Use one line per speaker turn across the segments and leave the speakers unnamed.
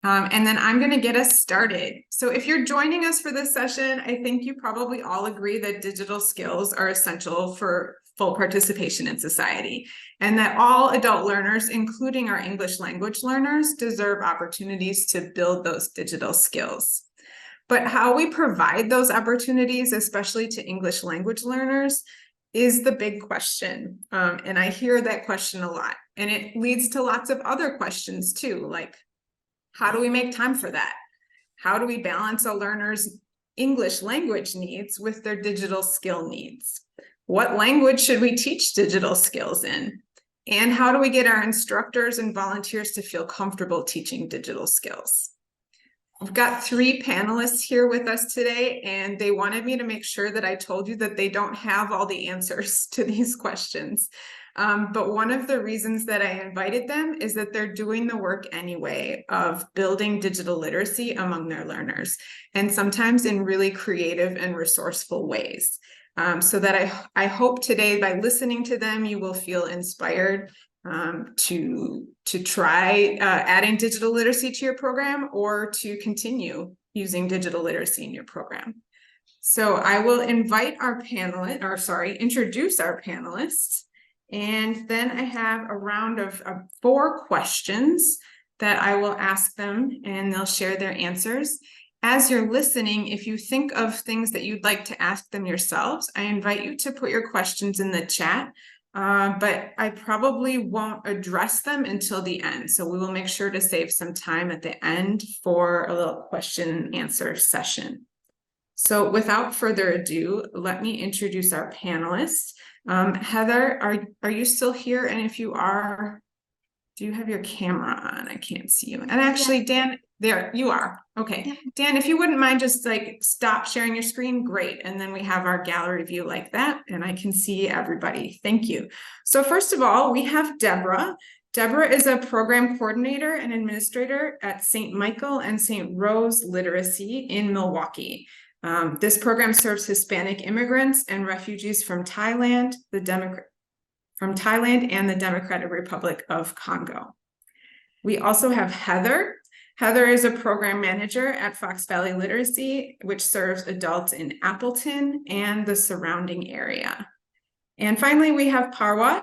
And then I'm going to get us started. So if you're joining us for this session, I think you probably all agree that digital skills are essential for full participation in society, and that all adult learners, including our English language learners, deserve opportunities to build those digital skills. But how we provide those opportunities, especially to English language learners, is the big question. And I hear that question a lot. And it leads to lots of other questions too, like, how do we make time for that? How do we balance a learner's English language needs with their digital skill needs? What language should we teach digital skills in? And how do we get our instructors and volunteers to feel comfortable teaching digital skills? I've got three panelists here with us today, and they wanted me to make sure that I told you that they don't have all the answers to these questions. But one of the reasons that I invited them is that they're doing the work anyway of building digital literacy among their learners, and sometimes in really creative and resourceful ways. So that I hope today, by listening to them, you will feel inspired to try adding digital literacy to your program, or to continue using digital literacy in your program. So I will invite our panelists, or sorry, introduce our panelists. And then I have a round of 4 questions that I will ask them, and they'll share their answers. As you're listening, if you think of things that you'd like to ask them yourselves, I invite you to put your questions in the chat. But I probably won't address them until the end. So we will make sure to save some time at the end for a little question and answer session. So without further ado, let me introduce our panelists. Heather, are you still here? And if you are, do you have your camera on? I can't see you. And actually, Dan, there you are. Okay. Yeah. Dan, if you wouldn't mind just like stop sharing your screen, great. And then we have our gallery view like that, and I can see everybody. Thank you. So first of all, we have Deborah. Deborah is a program coordinator and administrator at St. Michael and St. Rose Literacy in Milwaukee. This program serves Hispanic immigrants and refugees from Thailand, and the Democratic Republic of Congo. We also have Heather. Heather is a program manager at Fox Valley Literacy, which serves adults in Appleton and the surrounding area. And finally, we have Parwat.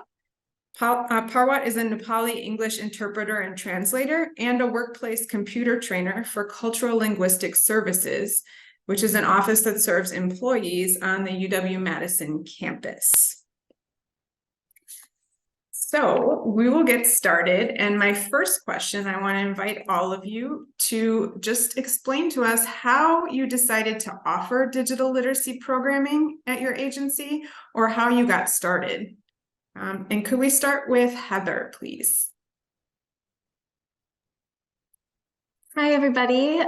Parwat is a Nepali English interpreter and translator, and a workplace computer trainer for Cultural Linguistic Services, which is an office that serves employees on the UW-Madison campus. So we will get started. And my first question, I want to invite all of you to just explain to us how you decided to offer digital literacy programming at your agency, or how you got started. And could we start with Heather, please?
Hi, everybody.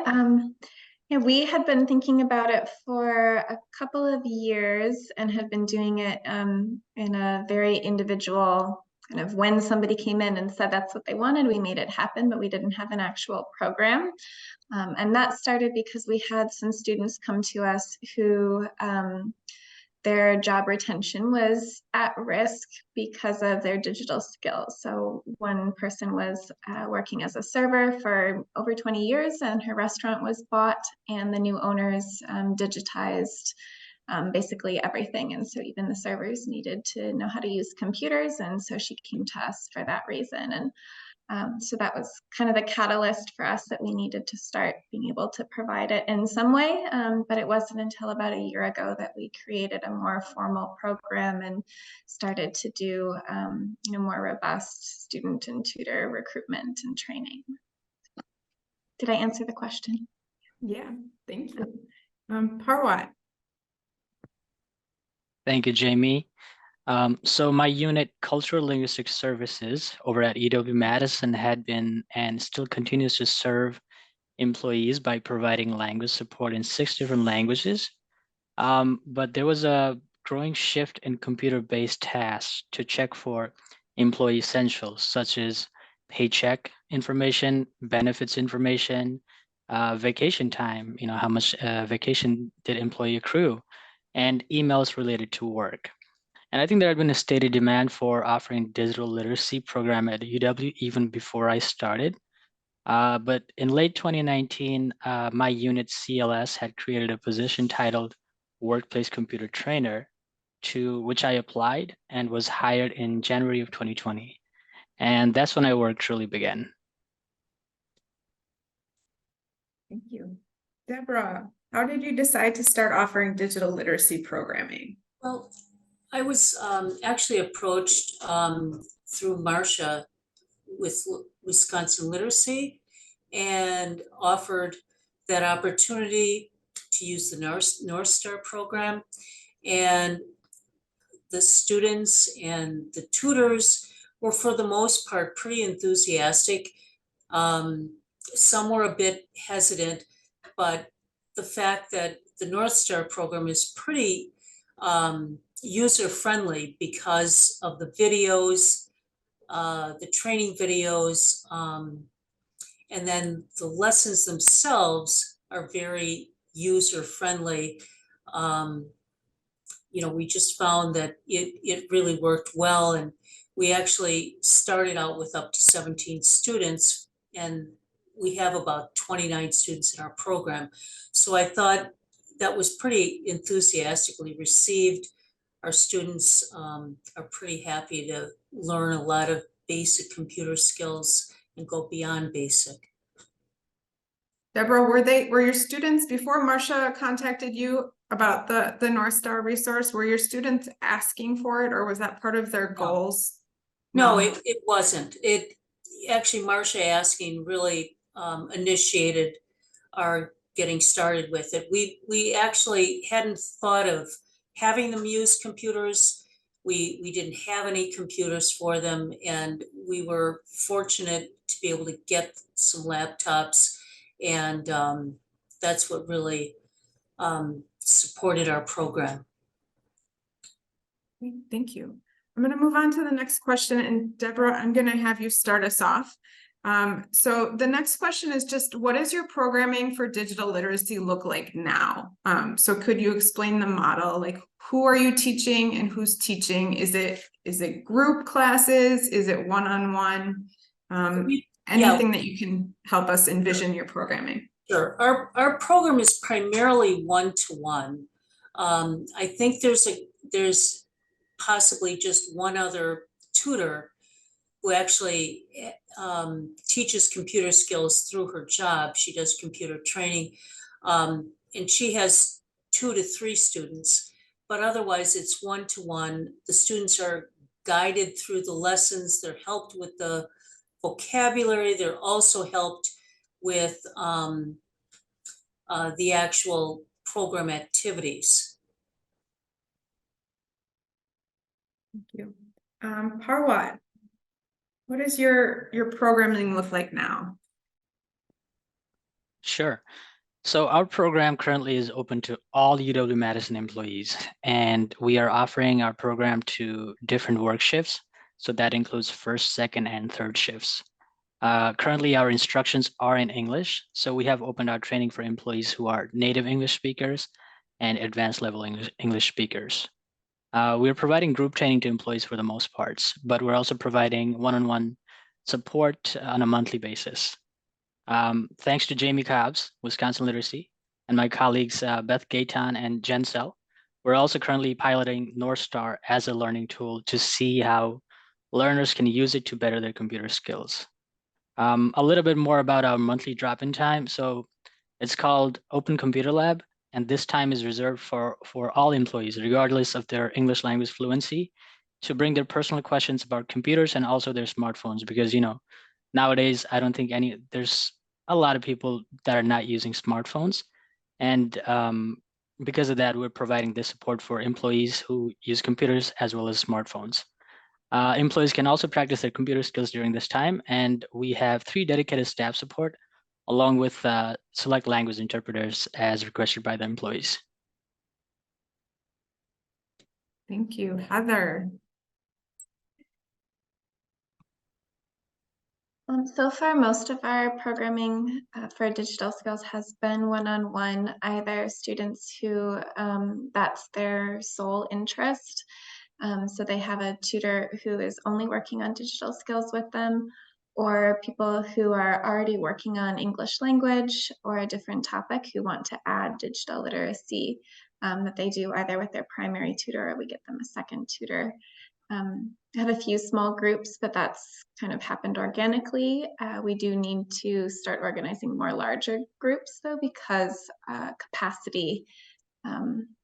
Yeah, we had been thinking about it for a couple of years and had been doing it in a very individual kind of, when somebody came in and said that's what they wanted, we made it happen, but we didn't have an actual program. And that started because we had some students come to us who their job retention was at risk because of their digital skills. So one person was working as a server for over 20 years, and her restaurant was bought, and the new owners digitized basically everything. And so even the servers needed to know how to use computers. And so she came to us for that reason. And so that was kind of the catalyst for us, that we needed to start being able to provide it in some way. But it wasn't until about a year ago that we created a more formal program and started to do more robust student and tutor recruitment and training. Did I answer the question?
Yeah, thank you. Parwat.
Thank you, Jamie. So my unit, Cultural Linguistic Services, over at UW-Madison, had been and still continues to serve employees by providing language support in 6 different languages. But there was a growing shift in computer-based tasks to check for employee essentials, such as paycheck information, benefits information, vacation time, how much vacation did employee accrue, and emails related to work. And I think there had been a stated demand for offering digital literacy program at UW even before I started. But in late 2019, my unit CLS had created a position titled Workplace Computer Trainer, to which I applied and was hired in January of 2020. And that's when my work truly began.
Thank you. Deborah, how did you decide to start offering digital literacy programming?
Well, I was actually approached through Marcia with Wisconsin Literacy and offered that opportunity to use the North Star program. And the students and the tutors were, for the most part, pretty enthusiastic. Some were a bit hesitant, but the fact that the North Star program is pretty user-friendly because of the videos, the training videos, and then the lessons themselves are very user-friendly. We just found that it really worked well, and we actually started out with up to 17 students, and we have about 29 students in our program. So I thought that was pretty enthusiastically received. Our students are pretty happy to learn a lot of basic computer skills and go beyond basic.
Deborah, were your students, before Marcia contacted you about the North Star resource, were your students asking for it, or was that part of their goals?
No, it wasn't. Actually, Marcia asking really initiated our getting started with it. We actually hadn't thought of having them use computers. We didn't have any computers for them, and we were fortunate to be able to get some laptops, and that's what really supported our program.
Thank you. I'm going to move on to the next question, and Deborah, I'm going to have you start us off. So the next question is just, what does your programming for digital literacy look like now? So could you explain the model? Like, who are you teaching and who's teaching? Is it group classes? Is it one-on-one? Anything that you can help us envision your programming?
Sure. Our program is primarily one-to-one. I think there's possibly just one other tutor who actually teaches computer skills through her job. She does computer training, and she has 2 to 3 students, but otherwise it's one-to-one. The students are guided through the lessons. They're helped with the vocabulary. They're also helped with the actual program activities.
Thank you. Parwat, what does your programming look like now?
Sure. So our program currently is open to all UW-Madison employees, and we are offering our program to different work shifts. So that includes first, second, and third shifts. Currently, our instructions are in English, so we have opened our training for employees who are native English speakers and advanced level English speakers. We're providing group training to employees for the most parts, but we're also providing one-on-one support on a monthly basis. Thanks to Jamie Cobbs, Wisconsin Literacy, and my colleagues Beth Gayton and Jen Sell, we're also currently piloting North Star as a learning tool to see how learners can use it to better their computer skills. A little bit more about our monthly drop-in time. So it's called Open Computer Lab, and this time is reserved for all employees, regardless of their English language fluency, to bring their personal questions about computers and also their smartphones, because nowadays I don't think there's a lot of people that are not using smartphones, and because of that, we're providing this support for employees who use computers as well as smartphones. Employees can also practice their computer skills during this time, and we have 3 dedicated staff support, along with select language interpreters as requested by the employees.
Thank you. Heather.
So far, most of our programming for digital skills has been one-on-one, either students who that's their sole interest. So they have a tutor who is only working on digital skills with them, or people who are already working on English language or a different topic who want to add digital literacy, that they do either with their primary tutor or we get them a second tutor. I have a few small groups, but that's kind of happened organically. We do need to start organizing more larger groups though, because capacity,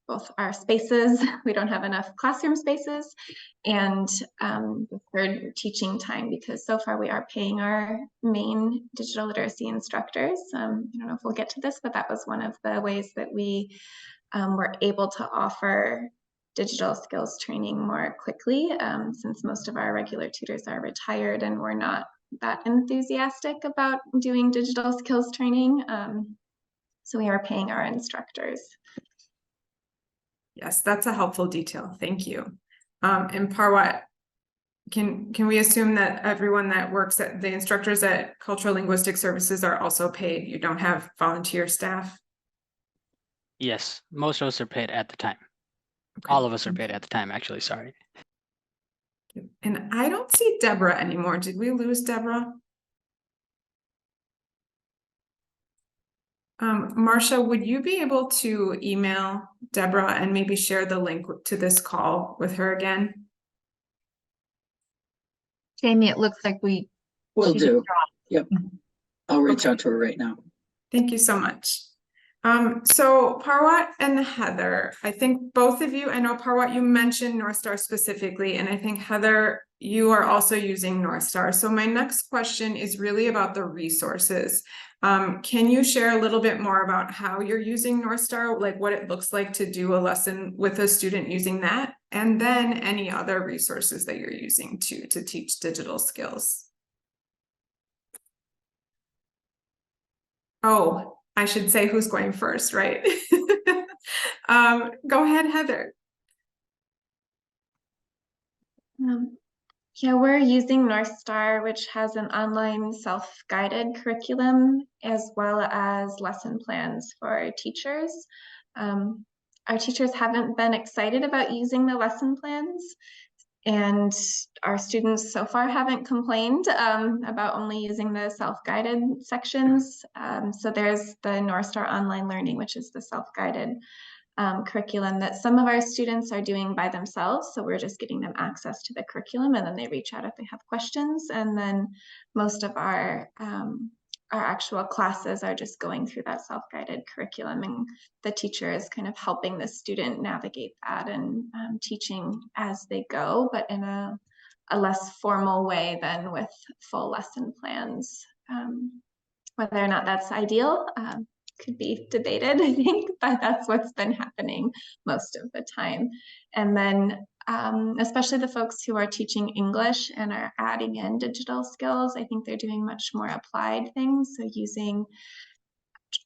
both our spaces, we don't have enough classroom spaces, and the third, teaching time, because so far we are paying our main digital literacy instructors. I don't know if we'll get to this, but that was one of the ways that we were able to offer digital skills training more quickly, since most of our regular tutors are retired and we're not that enthusiastic about doing digital skills training. So we are paying our instructors.
Yes, that's a helpful detail. Thank you. And Parwat, can we assume that everyone that works at the instructors at Cultural Linguistic Services are also paid? You don't have volunteer staff?
Yes, most of us are paid at the time.
Okay.
All of us are paid at the time, actually, sorry.
And I don't see Deborah anymore. Did we lose Deborah? Marcia, would you be able to email Deborah and maybe share the link to this call with her again?
Jamie, it looks like we
Will
she
do.
just dropped.
Yep. I'll reach
Okay.
out to her right now.
Thank you so much. So Parwat and Heather, I think both of you, I know Parwat, you mentioned North Star specifically, and I think Heather, you are also using North Star. So my next question is really about the resources. Can you share a little bit more about how you're using North Star, like what it looks like to do a lesson with a student using that, and then any other resources that you're using to teach digital skills? Oh, I should say who's going first, right? Go ahead, Heather.
Yeah, we're using North Star, which has an online self-guided curriculum as well as lesson plans for our teachers. Our teachers haven't been excited about using the lesson plans, and our students so far haven't complained about only using the self-guided sections. So there's the North Star Online Learning, which is the self-guided curriculum that some of our students are doing by themselves. So we're just getting them access to the curriculum, and then they reach out if they have questions. And then most of our actual classes are just going through that self-guided curriculum, and the teacher is kind of helping the student navigate that and teaching as they go, but in a less formal way than with full lesson plans. Whether or not that's ideal could be debated, I think, but that's what's been happening most of the time. And then especially the folks who are teaching English and are adding in digital skills, I think they're doing much more applied things. So using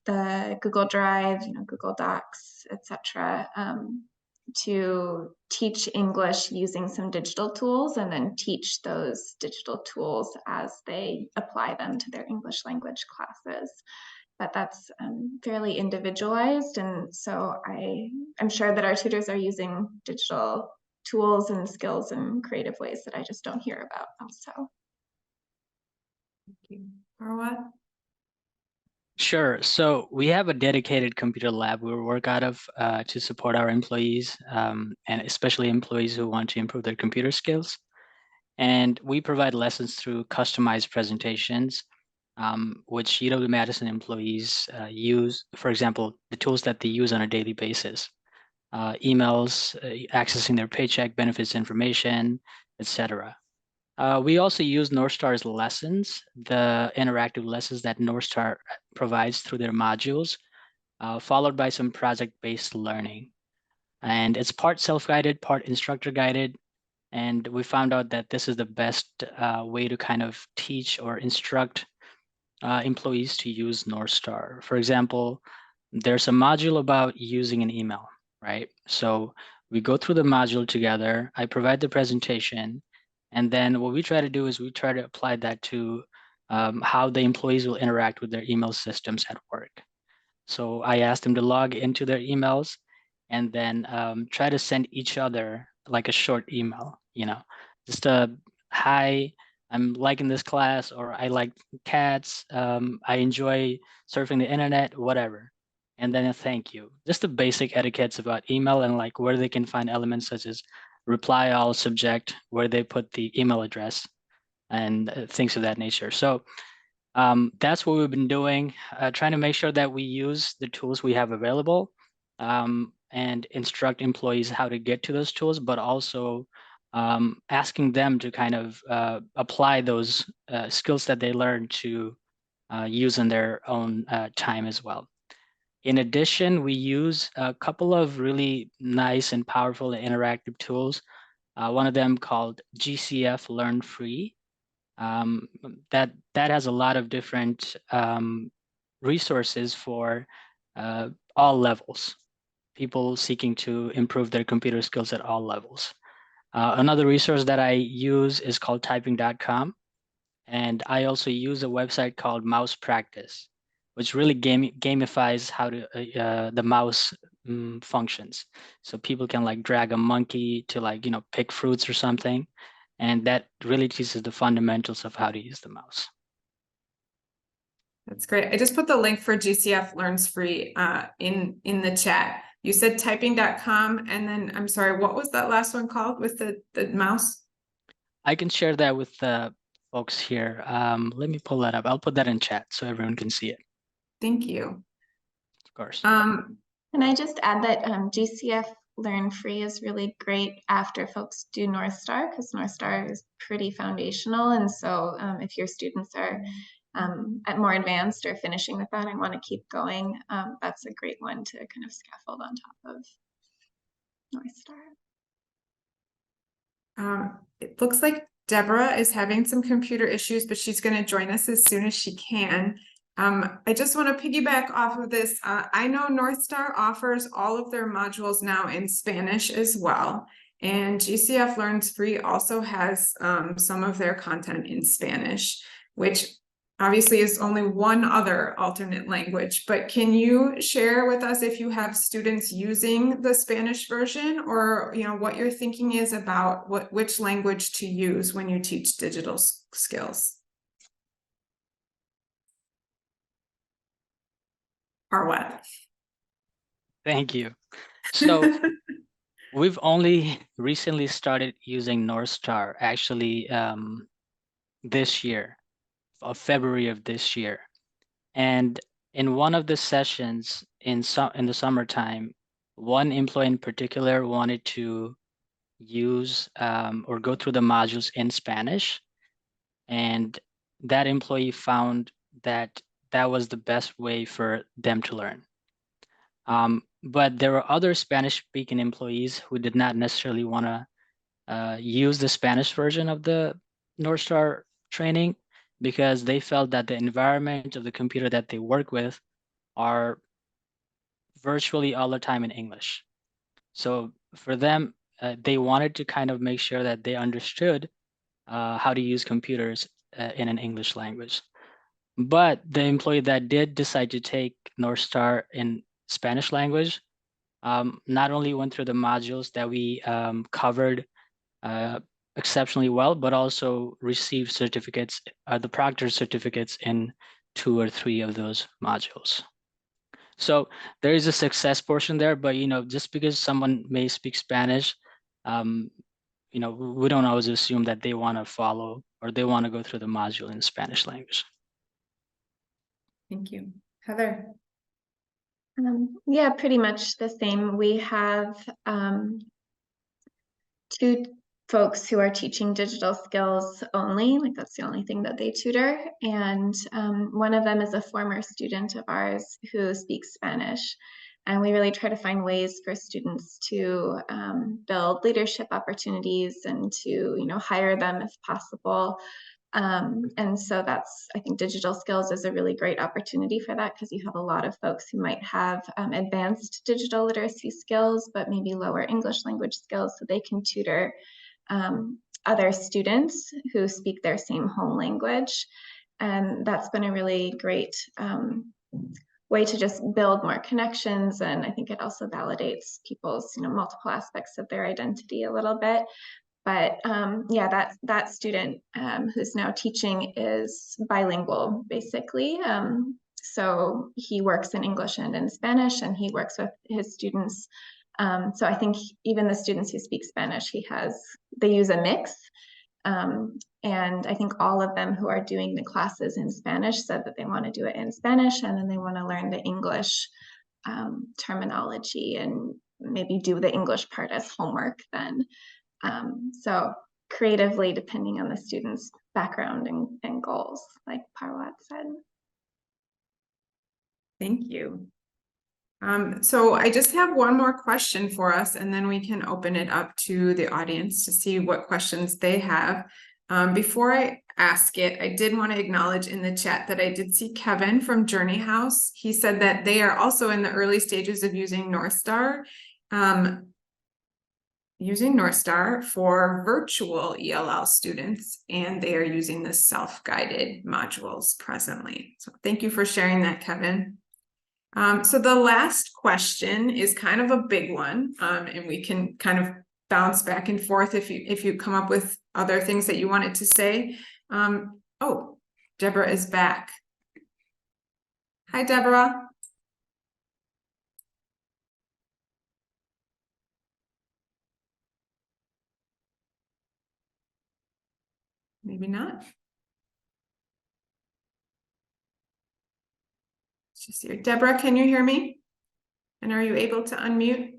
the Google Drive, Google Docs, etc., to teach English using some digital tools, and then teach those digital tools as they apply them to their English language classes. But that's fairly individualized, and so I'm sure that our tutors are using digital tools and skills in creative ways that I just don't hear about also.
Thank you. Parwat?
Sure. So we have a dedicated computer lab we work out of to support our employees, and especially employees who want to improve their computer skills. And we provide lessons through customized presentations, which UW-Madison employees use. For example, the tools that they use on a daily basis, emails, accessing their paycheck, benefits information, etc. We also use North Star's lessons, the interactive lessons that North Star provides through their modules, followed by some project-based learning. And it's part self-guided, part instructor-guided. And we found out that this is the best way to kind of teach or instruct employees to use North Star. For example, there's a module about using an email, right? So we go through the module together. I provide the presentation. And then what we try to do is we try to apply that to how the employees will interact with their email systems at work. So I asked them to log into their emails and then try to send each other like a short email, just a hi, I'm liking this class, or I like cats, I enjoy surfing the internet, whatever. And then a thank you. Just the basic etiquettes about email and like where they can find elements such as reply all, subject, where they put the email address, and things of that nature. So that's what we've been doing, trying to make sure that we use the tools we have available, and instruct employees how to get to those tools, but also asking them to kind of apply those skills that they learn to use in their own time as well. In addition, we use a couple of really nice and powerful and interactive tools. One of them called GCF Learn Free. That has a lot of different resources for all levels, people seeking to improve their computer skills at all levels. Another resource that I use is called typing.com. And I also use a website called Mouse Practice, which really gamifies how the mouse functions. So people can like drag a monkey to like, pick fruits or something. And that really teaches the fundamentals of how to use the mouse.
That's great. I just put the link for GCF Learns Free in the chat. You said typing.com, and then I'm sorry, what was that last one called with the mouse?
I can share that with the folks here. Let me pull that up. I'll put that in chat so everyone can see it.
Thank you.
Of course.
Can I just add that GCF Learn Free is really great after folks do North Star, because North Star is pretty foundational. And so if your students are at more advanced or finishing with that, I want to keep going. That's a great one to kind of scaffold on top of North Star.
It looks like Deborah is having some computer issues, but she's going to join us as soon as she can. I just want to piggyback off of this. I know North Star offers all of their modules now in Spanish as well. And GCF Learns Free also has some of their content in Spanish, which obviously is only one other alternate language. But can you share with us if you have students using the Spanish version, or what your thinking is about which language to use when you teach digital skills? Or what?
Thank you. So we've only recently started using North Star, actually this year, of February of this year. And in one of the sessions in the summertime, one employee in particular wanted to use or go through the modules in Spanish. And that employee found that that was the best way for them to learn. But there were other Spanish-speaking employees who did not necessarily want to use the Spanish version of the North Star training, because they felt that the environment of the computer that they work with are virtually all the time in English. So for them, they wanted to kind of make sure that they understood how to use computers in an English language. But the employee that did decide to take North Star in Spanish language not only went through the modules that we covered exceptionally well, but also received certificates, the proctor certificates in 2 or 3 of those modules. So there is a success portion there, but just because someone may speak Spanish, we don't always assume that they want to follow or they want to go through the module in Spanish language.
Thank you. Heather?
Yeah, pretty much the same. We have 2 folks who are teaching digital skills only, like that's the only thing that they tutor. And one of them is a former student of ours who speaks Spanish. And we really try to find ways for students to build leadership opportunities and to, hire them if possible. And so I think digital skills is a really great opportunity for that, because you have a lot of folks who might have advanced digital literacy skills, but maybe lower English language skills, so they can tutor other students who speak their same home language. And that's been a really great way to just build more connections. And I think it also validates people's, multiple aspects of their identity a little bit. But yeah, that student who's now teaching is bilingual, basically. So he works in English and in Spanish, and he works with his students. So I think even the students who speak Spanish, they use a mix. And I think all of them who are doing the classes in Spanish said that they want to do it in Spanish, and then they want to learn the English terminology and maybe do the English part as homework then. So creatively, depending on the student's background and goals, like Parwat said.
Thank you. So I just have one more question for us, and then we can open it up to the audience to see what questions they have. Before I ask it, I did want to acknowledge in the chat that I did see Kevin from Journey House. He said that they are also in the early stages of using North Star. Using North Star for virtual ELL students, and they are using the self-guided modules presently. So thank you for sharing that, Kevin. So the last question is kind of a big one, and we can kind of bounce back and forth if you come up with other things that you wanted to say. Oh, Deborah is back. Hi, Deborah. Maybe not. It's just here. Deborah, can you hear me? And are you able to unmute?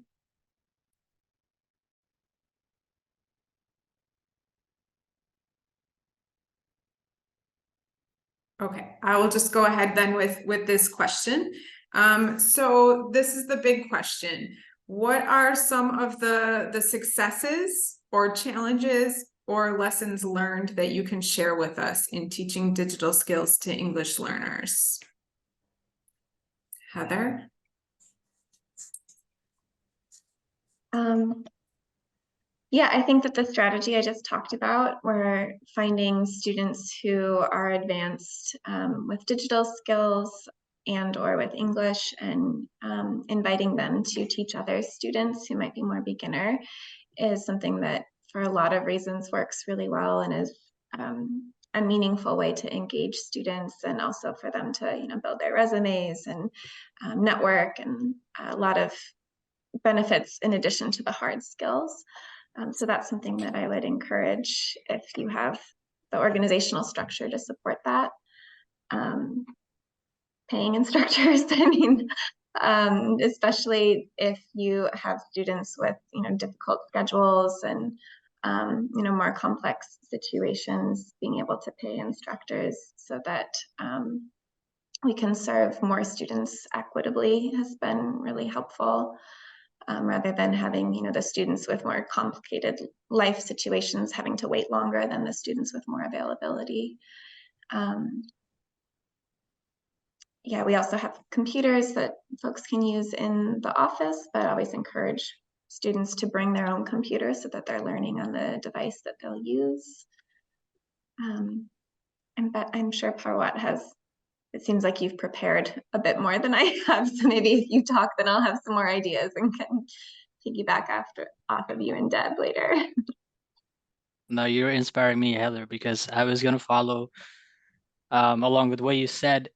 Okay, I will just go ahead then with this question. So this is the big question. What are some of the successes or challenges or lessons learned that you can share with us in teaching digital skills to English learners? Heather?
Yeah, I think that the strategy I just talked about, where finding students who are advanced with digital skills and or with English, and inviting them to teach other students who might be more beginner, is something that for a lot of reasons works really well and is a meaningful way to engage students, and also for them to build their resumes and network, and a lot of benefits in addition to the hard skills. So that's something that I would encourage if you have the organizational structure to support that. Paying instructors, I mean, especially if you have students with difficult schedules and more complex situations, being able to pay instructors so that we can serve more students equitably has been really helpful. Rather than having the students with more complicated life situations having to wait longer than the students with more availability. Yeah, we also have computers that folks can use in the office, but I always encourage students to bring their own computer so that they're learning on the device that they'll use. But I'm sure Parwat has, it seems like you've prepared a bit more than I have, so maybe if you talk, then I'll have some more ideas and can piggyback off of you and Deb later.
No, you're inspiring me, Heather, because I was going to follow along with what you said.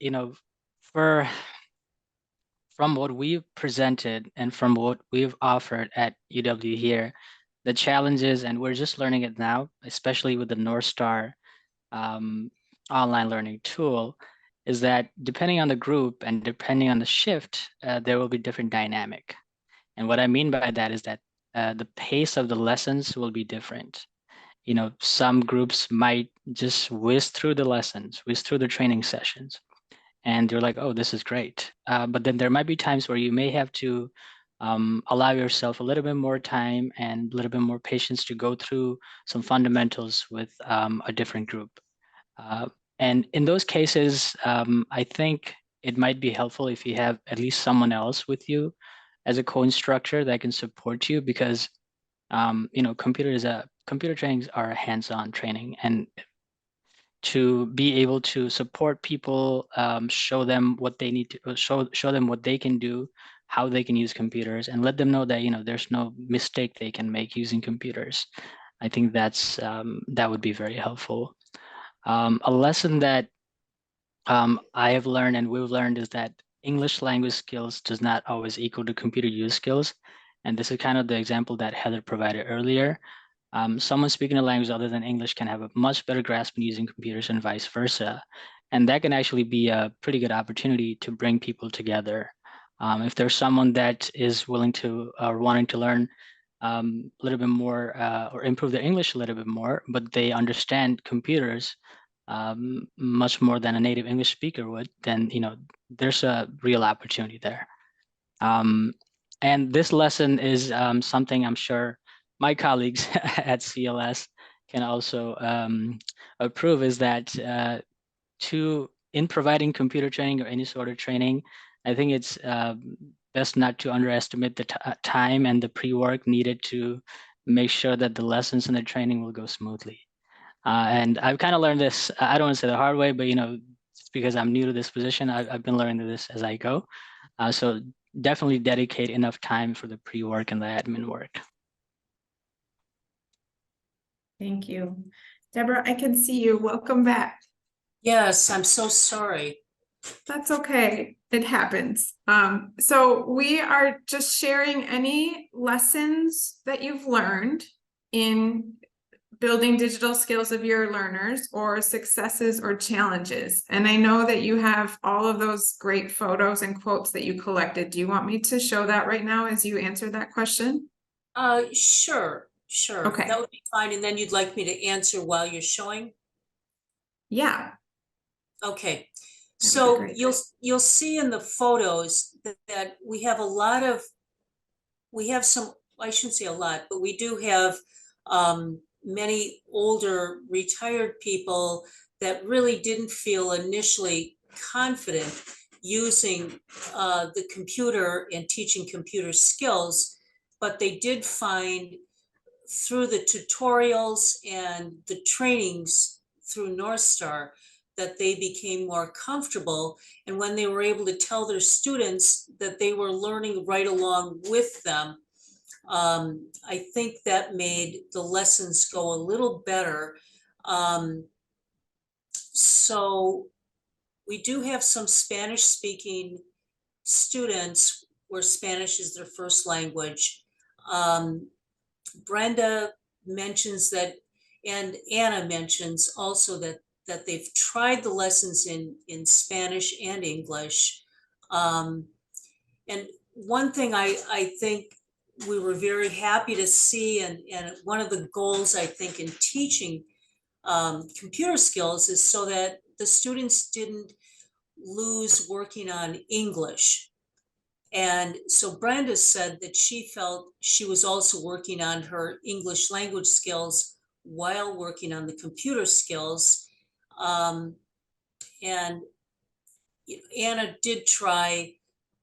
From what we've presented and from what we've offered at UW here, the challenges, and we're just learning it now, especially with the North Star online learning tool, is that depending on the group and depending on the shift, there will be different dynamic. And what I mean by that is that the pace of the lessons will be different. Some groups might just whiz through the lessons, whiz through the training sessions, and you're like, oh, this is great. But then there might be times where you may have to allow yourself a little bit more time and a little bit more patience to go through some fundamentals with a different group. And in those cases, I think it might be helpful if you have at least someone else with you as a co-instructor that can support you, because computer trainings are hands-on training, and to be able to support people, show them what they need to show them what they can do, how they can use computers, and let them know that there's no mistake they can make using computers. I think that would be very helpful. A lesson that I have learned and we've learned is that English language skills does not always equal to computer use skills. And this is kind of the example that Heather provided earlier. Someone speaking a language other than English can have a much better grasp in using computers and vice versa. And that can actually be a pretty good opportunity to bring people together. If there's someone that is willing to or wanting to learn a little bit more or improve their English a little bit more, but they understand computers much more than a native English speaker would, then there's a real opportunity there. And this lesson is something I'm sure my colleagues at CLS can also approve, is that in providing computer training or any sort of training, I think it's best not to underestimate the time and the pre-work needed to make sure that the lessons and the training will go smoothly. And I've kind of learned this, I don't want to say the hard way, but it's because I'm new to this position, I've been learning this as I go. So definitely dedicate enough time for the pre-work and the admin work.
Thank you. Deborah, I can see you. Welcome back.
Yes, I'm so sorry.
That's okay. It happens. So we are just sharing any lessons that you've learned in building digital skills of your learners, or successes or challenges. And I know that you have all of those great photos and quotes that you collected. Do you want me to show that right now as you answer that question?
Sure.
Okay.
That would be fine. And then you'd like me to answer while you're showing?
Yeah.
Okay.
That would
So
be great.
you'll see in the photos that we have some, I shouldn't say a lot, but we do have many older retired people that really didn't feel initially confident using the computer and teaching computer skills, but they did find through the tutorials and the trainings through North Star that they became more comfortable. And when they were able to tell their students that they were learning right along with them, I think that made the lessons go a little better. So we do have some Spanish speaking students where Spanish is their first language. Brenda mentions that, and Anna mentions also that they've tried the lessons in Spanish and English. And one thing I think we were very happy to see, and one of the goals I think in teaching computer skills is so that the students didn't lose working on English. And so Brenda said that she felt she was also working on her English language skills while working on the computer skills. And Anna did try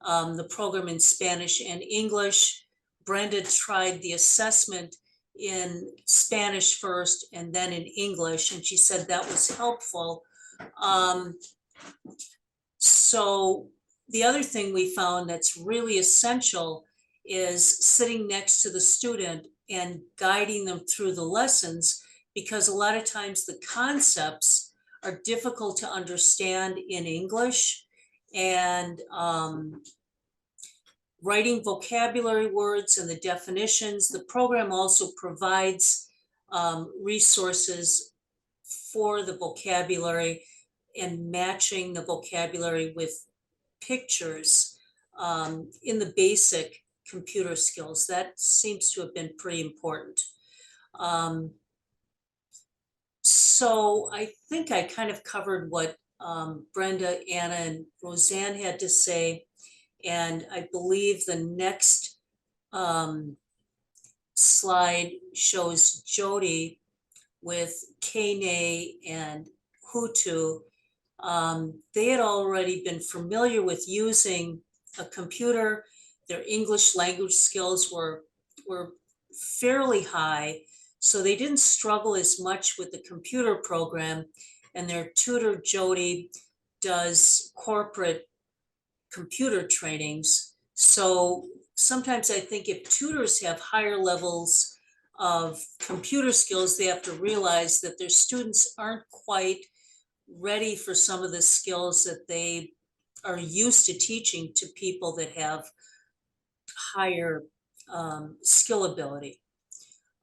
the program in Spanish and English. Brenda tried the assessment in Spanish first and then in English, and she said that was helpful. So the other thing we found that's really essential is sitting next to the student and guiding them through the lessons, because a lot of times the concepts are difficult to understand in English, and writing vocabulary words and the definitions. The program also provides resources for the vocabulary and matching the vocabulary with pictures in the basic computer skills. That seems to have been pretty important. So I think I kind of covered what Brenda, Anna, and Roseanne had to say. And I believe the next slide shows Jody with Kane and Hutu. They had already been familiar with using a computer. Their English language skills were fairly high, so they didn't struggle as much with the computer program. And their tutor, Jody, does corporate computer trainings. So sometimes I think if tutors have higher levels of computer skills, they have to realize that their students aren't quite ready for some of the skills that they are used to teaching to people that have higher skill ability.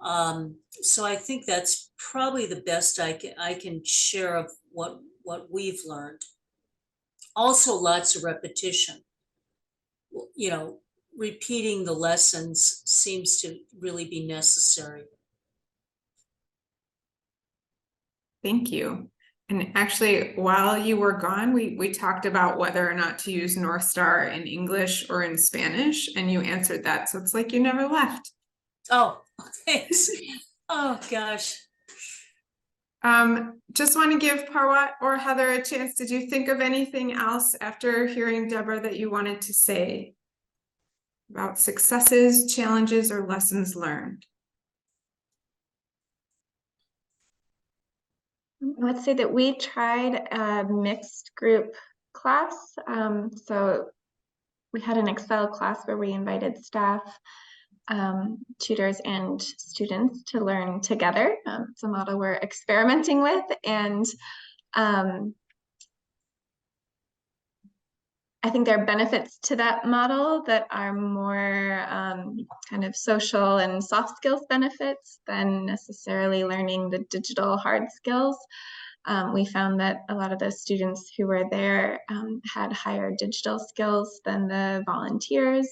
So I think that's probably the best I can share of what we've learned. Also, lots of repetition. You know, repeating the lessons seems to really be necessary.
Thank you. And actually, while you were gone, we talked about whether or not to use North Star in English or in Spanish, and you answered that. So it's like you never left.
Oh, thanks. Oh, gosh.
Just want to give Parwat or Heather a chance. Did you think of anything else after hearing Deborah that you wanted to say about successes, challenges, or lessons learned?
I would say that we tried a mixed group class. So we had an Excel class where we invited staff, tutors, and students to learn together. It's a model we're experimenting with, and I think there are benefits to that model that are more kind of social and soft skills benefits than necessarily learning the digital hard skills. We found that a lot of the students who were there had higher digital skills than the volunteers,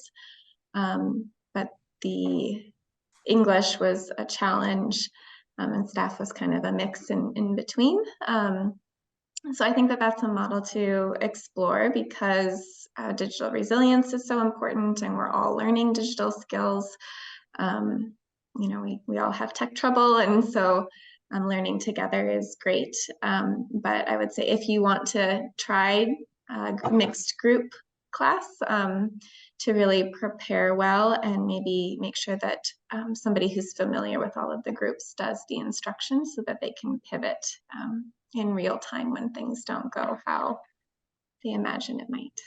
but the English was a challenge, and staff was kind of a mix in between. So I think that that's a model to explore because digital resilience is so important, and we're all learning digital skills. You know, we all have tech trouble, and so learning together is great. But I would say if you want to try a mixed group class to really prepare well and maybe make sure that somebody who's familiar with all of the groups does the instructions so that they can pivot in real time when things don't go how they imagine it might.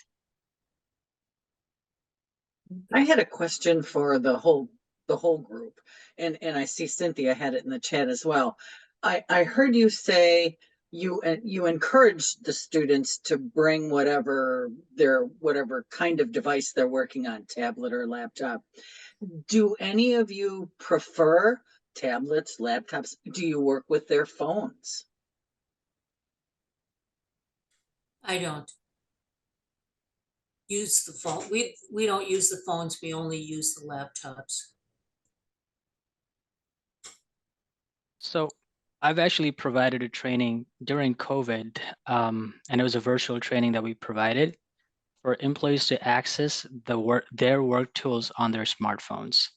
I had a question for the whole group, and I see Cynthia had it in the chat as well. I heard you say you encouraged the students to bring whatever kind of device they're working on, tablet or laptop. Do any of you prefer tablets, laptops? Do you work with their phones?
I don't use the phone. We don't use the phones. We only use the laptops.
So I've actually provided a training during COVID, and it was a virtual training that we provided for employees to access their work tools on their smartphones.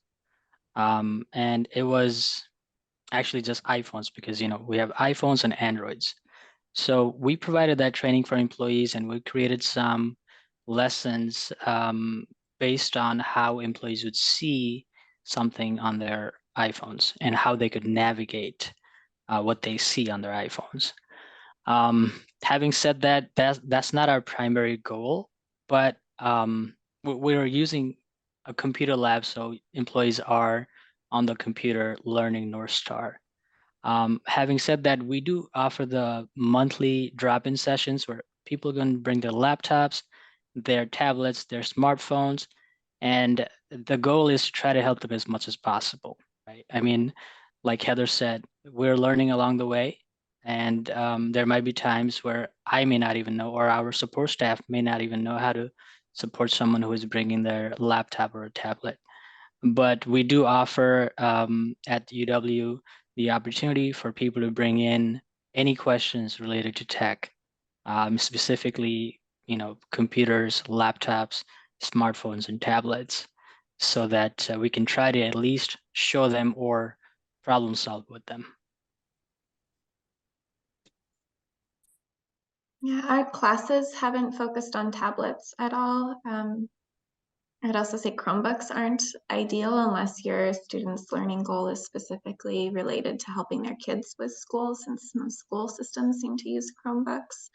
And it was actually just iPhones because, you know, we have iPhones and Androids. So we provided that training for employees, and we created some lessons based on how employees would see something on their iPhones and how they could navigate what they see on their iPhones. Having said that, that's not our primary goal, but we're using a computer lab, so employees are on the computer learning North Star. Having said that, we do offer the monthly drop-in sessions where people are going to bring their laptops, their tablets, their smartphones, and the goal is to try to help them as much as possible, right? I mean, like Heather said, we're learning along the way, and there might be times where I may not even know, or our support staff may not even know how to support someone who is bringing their laptop or a tablet. But we do offer at UW the opportunity for people to bring in any questions related to tech, specifically, you know, computers, laptops, smartphones, and tablets, so that we can try to at least show them or problem solve with them.
Yeah, our classes haven't focused on tablets at all. I'd also say Chromebooks aren't ideal unless your student's learning goal is specifically related to helping their kids with school, since most school systems seem to use Chromebooks.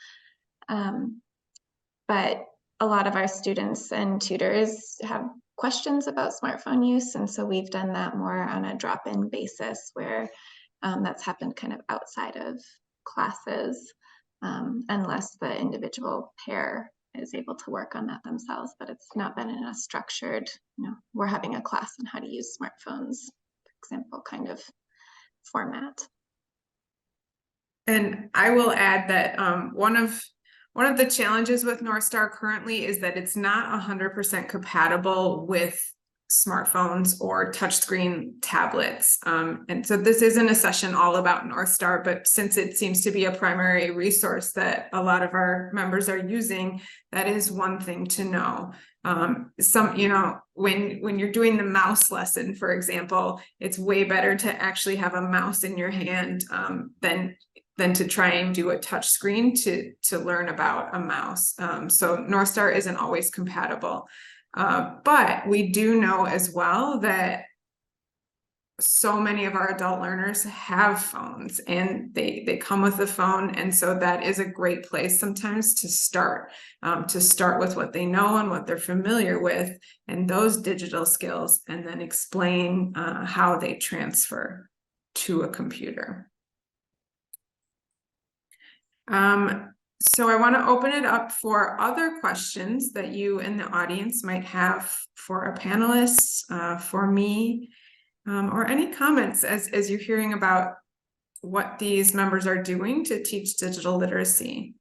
But a lot of our students and tutors have questions about smartphone use. And so we've done that more on a drop-in basis where that's happened kind of outside of classes, unless the individual pair is able to work on that themselves, but it's not been in a structured, we're having a class on how to use smartphones, for example, kind of format.
And I will add that one of the challenges with North Star currently is that it's not 100% compatible with smartphones or touchscreen tablets. And so this isn't a session all about North Star, but since it seems to be a primary resource that a lot of our members are using, that is one thing to know. When you're doing the mouse lesson, for example, it's way better to actually have a mouse in your hand than to try and do a touch screen to learn about a mouse. So North Star isn't always compatible. But we do know as well that so many of our adult learners have phones and they come with a phone. And so that is a great place sometimes to start with what they know and what they're familiar with and those digital skills, and then explain how they transfer to a computer. So I want to open it up for other questions that you in the audience might have for our panelists, for me, or any comments as you're hearing about what these members are doing to teach digital literacy.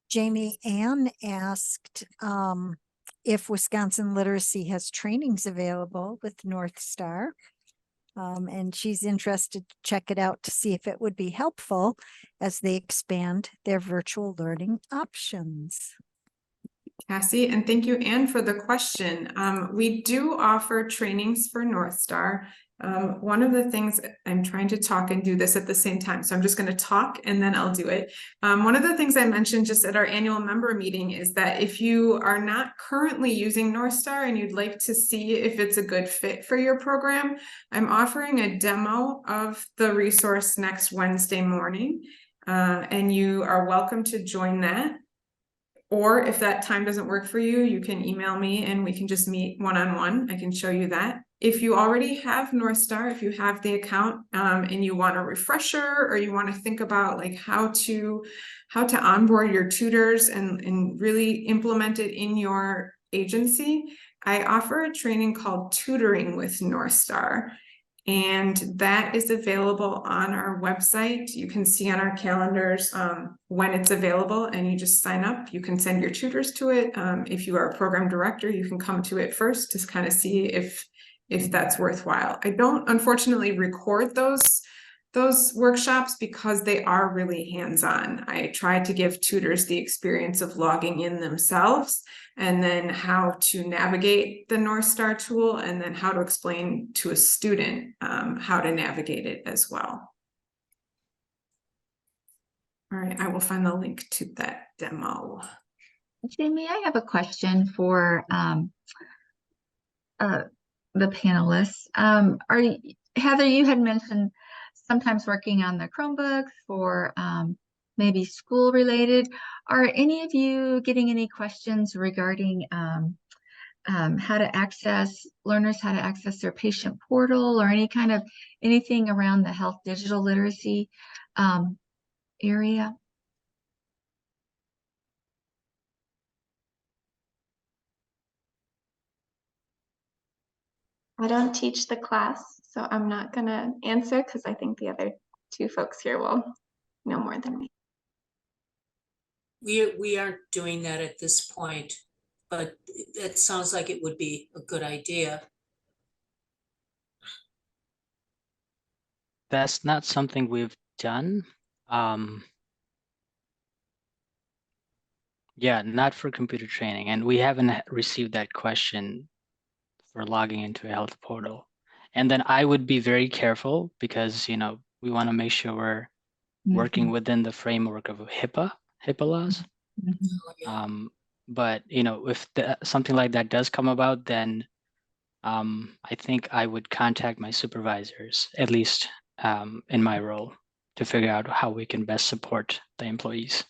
Jamie Ann asked if Wisconsin Literacy has trainings available with North Star. And she's interested to check it out to see if it would be helpful as they expand their virtual learning options.
Cassie, and thank you, Anne, for the question. We do offer trainings for North Star. One of the things, I'm trying to talk and do this at the same time, so I'm just going to talk and then I'll do it. One of the things I mentioned just at our annual member meeting is that if you are not currently using North Star and you'd like to see if it's a good fit for your program, I'm offering a demo of the resource next Wednesday morning, and you are welcome to join that. Or if that time doesn't work for you, you can email me and we can just meet one-on-one. I can show you that. If you already have North Star, if you have the account and you want a refresher, or you want to think about like how to onboard your tutors and really implement it in your agency, I offer a training called Tutoring with North Star. And that is available on our website. You can see on our calendars when it's available, and you just sign up. You can send your tutors to it. If you are a program director, you can come to it first to kind of see if that's worthwhile. I don't unfortunately record those workshops because they are really hands-on. I try to give tutors the experience of logging in themselves, and then how to navigate the North Star tool, and then how to explain to a student how to navigate it as well. All right, I will find the link to that demo.
Jamie, I have a question for the panelists. Heather, you had mentioned sometimes working on the Chromebooks for maybe school related. Are any of you getting any questions regarding how to access their patient portal, or anything around the health digital literacy area?
I don't teach the class, so I'm not gonna answer because I think the other two folks here will know more than me.
We aren't doing that at this point, but it sounds like it would be a good idea.
That's not something we've done. Yeah, not for computer training. And we haven't received that question for logging into a health portal. And then I would be very careful because, we want to make sure we're working within the framework of HIPAA laws.
Oh, yeah.
But, if something like that does come about, then I think I would contact my supervisors, at least in my role, to figure out how we can best support the employees.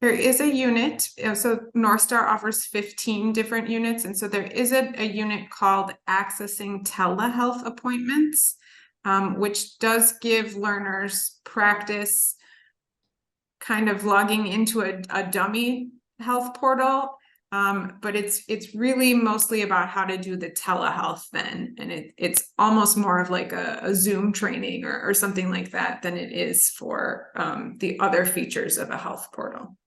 There is a unit, so North Star offers 15 different units, and so there is a unit called Accessing Telehealth Appointments, which does give learners practice kind of logging into a dummy health portal. But it's really mostly about how to do the telehealth then, and it's almost more of like a Zoom training or something like that than it is for the other features of a health portal.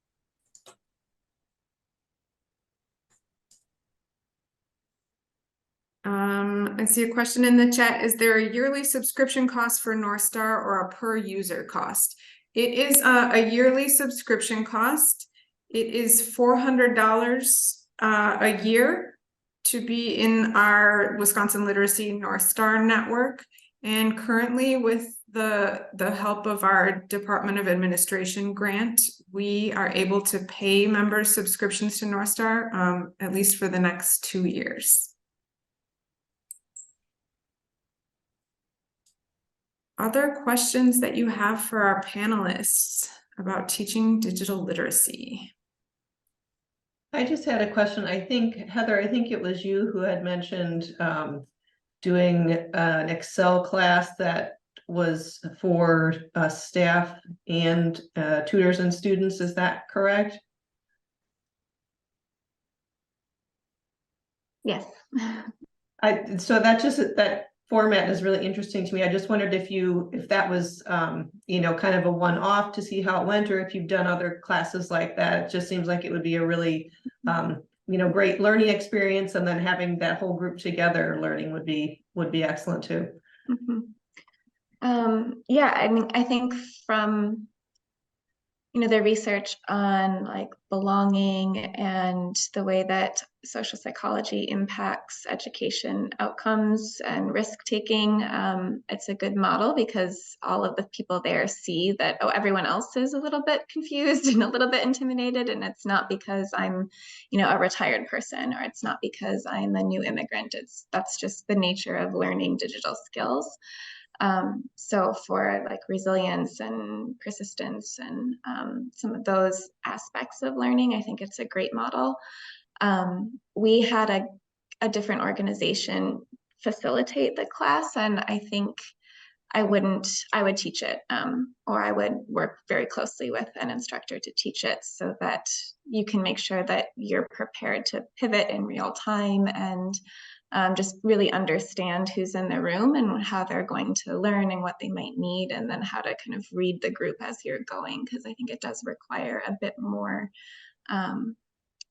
I see a question in the chat. Is there a yearly subscription cost for North Star or a per user cost? It is a yearly subscription cost. It is $400 a year to be in our Wisconsin Literacy North Star network. And currently, with the help of our Department of Administration grant, we are able to pay members subscriptions to North Star, at least for the next 2 years. Other questions that you have for our panelists about teaching digital literacy?
I just had a question. I think, Heather, I think it was you who had mentioned doing an Excel class that was for staff and tutors and students. Is that correct?
Yes.
So that format is really interesting to me. I just wondered if that was you know, kind of a one-off to see how it went, or if you've done other classes like that. It just seems like it would be a really you know, great learning experience, and then having that whole group together learning would be excellent too.
Yeah, I mean, I think from the research on like belonging and the way that social psychology impacts education outcomes and risk taking, it's a good model because all of the people there see that, oh, everyone else is a little bit confused and a little bit intimidated, and it's not because I'm a retired person, or it's not because I'm a new immigrant. That's just the nature of learning digital skills. So for like resilience and persistence and some of those aspects of learning, I think it's a great model. We had a different organization facilitate the class, and I think I would teach it, or I would work very closely with an instructor to teach it, so that you can make sure that you're prepared to pivot in real time and just really understand who's in the room and how they're going to learn and what they might need, and then how to kind of read the group as you're going, because I think it does require a bit more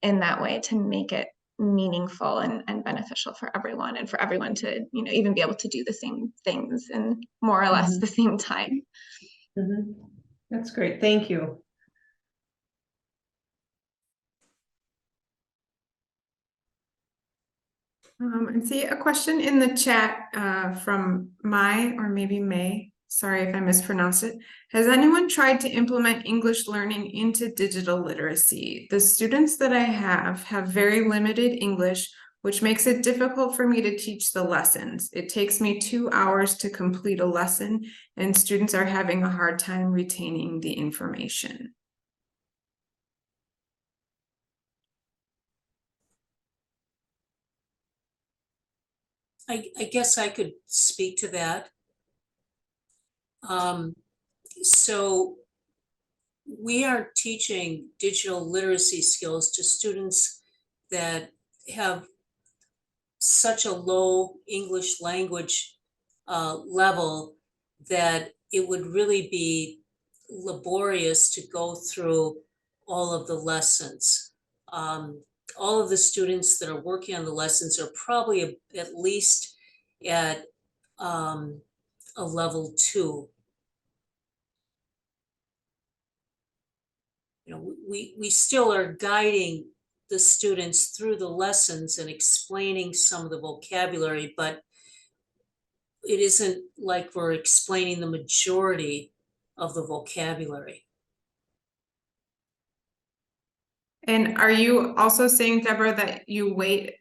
in that way to make it meaningful and beneficial for everyone, and for everyone to even be able to do the same things in more or less the same time.
That's great. Thank you.
I see a question in the chat from Mai, or maybe May. Sorry if I mispronounced it. Has anyone tried to implement English learning into digital literacy? The students that I have very limited English, which makes it difficult for me to teach the lessons. It takes me 2 hours to complete a lesson, and students are having a hard time retaining the information.
I guess I could speak to that. So we are teaching digital literacy skills to students that have such a low English language level that it would really be laborious to go through all of the lessons. All of the students that are working on the lessons are probably at least at a level 2. We still are guiding the students through the lessons and explaining some of the vocabulary, but it isn't like we're explaining the majority of the vocabulary.
And are you also saying, Deborah, that you wait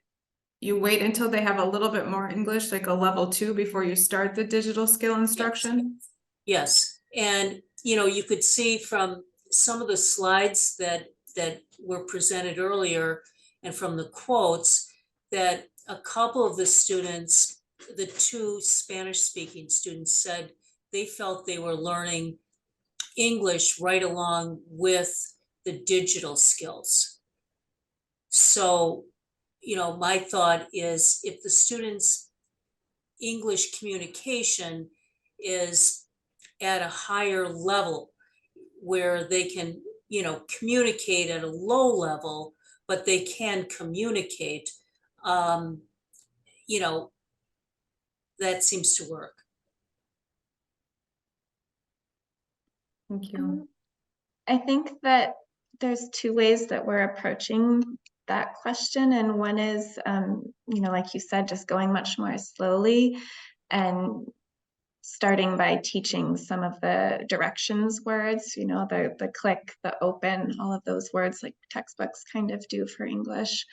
you wait until they have a little bit more English, like a level 2, before you start the digital skill instruction?
Yes, and you could see from some of the slides that were presented earlier and from the quotes that a couple of the students, the 2 Spanish-speaking students, said they felt they were learning English right along with the digital skills. So, my thought is if the students' English communication is at a higher level where they can, communicate at a low level, but they can communicate, that seems to work.
Thank you.
I think that there's 2 ways that we're approaching that question. And one is, like you said, just going much more slowly and starting by teaching some of the directions words, the click, the open, all of those words like textbooks kind of do for English.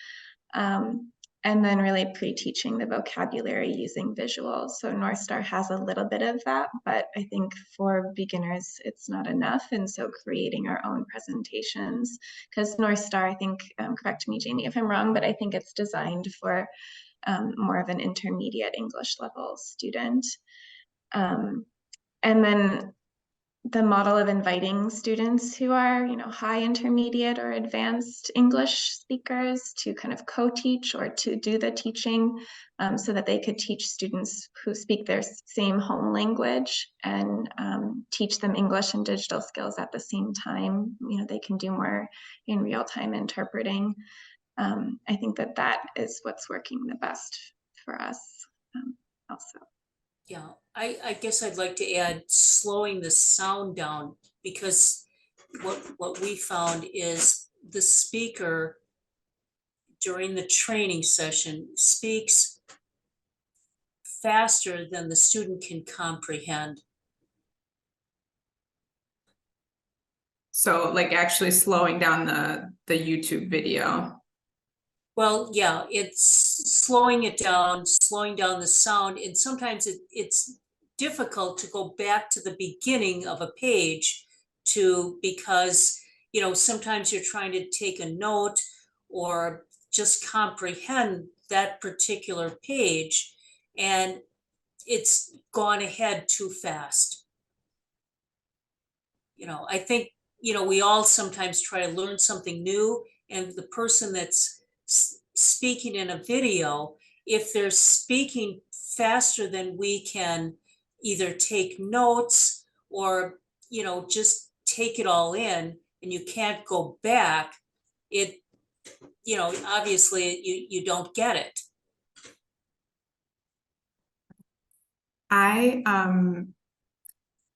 And then really pre-teaching the vocabulary using visuals. So North Star has a little bit of that, but I think for beginners, it's not enough. And so creating our own presentations, because North Star, I think, correct me, Jamie, if I'm wrong, but I think it's designed for more of an intermediate English level student. And then the model of inviting students who are, high intermediate or advanced English speakers to kind of co-teach or to do the teaching, so that they could teach students who speak their same home language and teach them English and digital skills at the same time. They can do more in real-time interpreting. I think that is what's working the best for us also.
Yeah, I guess I'd like to add slowing the sound down, because what we found is the speaker during the training session speaks faster than the student can comprehend.
So like actually slowing down the YouTube video.
Well, yeah, it's slowing it down, slowing down the sound, and sometimes it's difficult to go back to the beginning of a page because, sometimes you're trying to take a note or just comprehend that particular page, and it's gone ahead too fast. I think, we all sometimes try to learn something new, and the person that's speaking in a video, if they're speaking faster than we can either take notes or just take it all in, and you can't go back, it obviously you don't get it.
I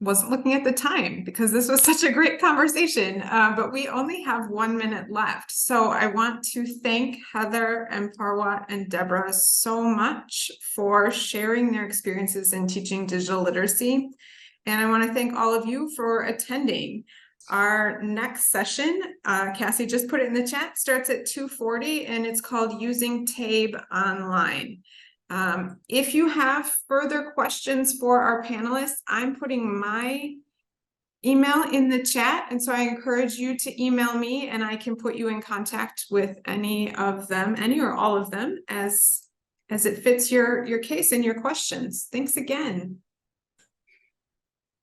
wasn't looking at the time because this was such a great conversation, but we only have 1 minute left. So I want to thank Heather and Parwat and Deborah so much for sharing their experiences in teaching digital literacy. And I want to thank all of you for attending. Our next session, Cassie just put it in the chat, starts at 2:40, and it's called Using TABE Online. If you have further questions for our panelists, I'm putting my email in the chat, and so I encourage you to email me, and I can put you in contact with any of them, any or all of them, as it fits your case and your questions. Thanks again.